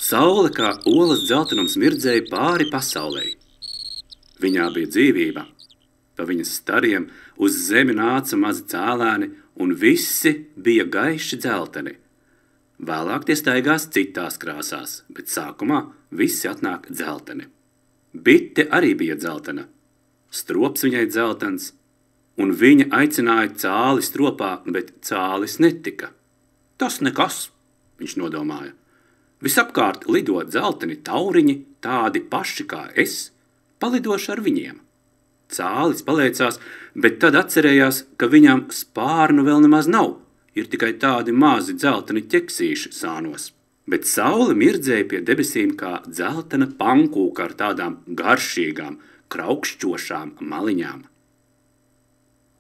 Saule kā olas dzeltenums mirdzēja pāri pasaulei. Viņā bija dzīvība. Pa viņas stariem uz zemi nāca mazi cēlēni, un visi bija gaiši dzelteni. Vēlāk tie staigās citās krāsās, bet sākumā visi atnāk dzelteni. Bite arī bija dzeltena. Strops viņai dzeltens, un viņa aicināja cāli stropā, bet cālis netika. Tas nekas, viņš nodomāja. Visapkārt lido dzelteni tauriņi, tādi paši kā es, palidošu ar viņiem. Cālis paliecās, bet tad atcerējās, ka viņam spārnu vēl nemaz nav, ir tikai tādi mazi dzelteni ķeksīši sānos. Bet saule mirdzēja pie debesīm kā dzeltena pankūka ar tādām garšīgām, kraukšķošām maliņām.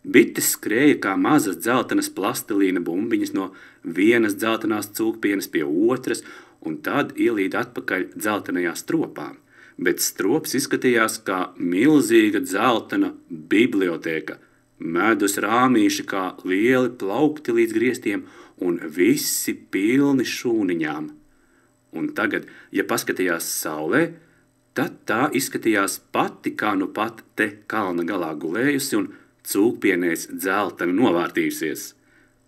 Bites skrēja kā mazas dzeltenas plastelīna bumbiņas no vienas dzeltenās cūkpienes pie otras, un tad ielīda atpakaļ dzeltenajā stropā. Bet strops izskatījās kā milzīga dzeltena bibliotēka, medus rāmīši kā lieli plaukti līdz griestiem un visi pilni šūniņām. Un tagad, ja paskatījās saulē, tad tā izskatījās pati kā nu pat te kalna galā gulējusi un cūkpienēs dzelteni novārtījusies.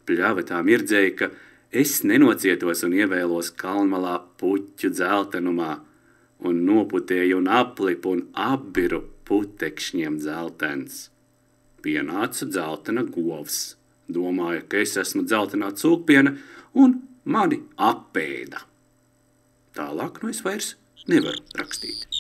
Pļava tā mirdzēja, ka es nenocietos un ievēlos kalnmalā puķu dzeltenumā, un noputēju un aplipu un apbiru putekšņiem dzeltens. Pienāca dzeltena govs. Domāja, ka es esmu dzeltenā cūkpiene, un mani apēda. Tālāk es vairs nevaru rakstīt.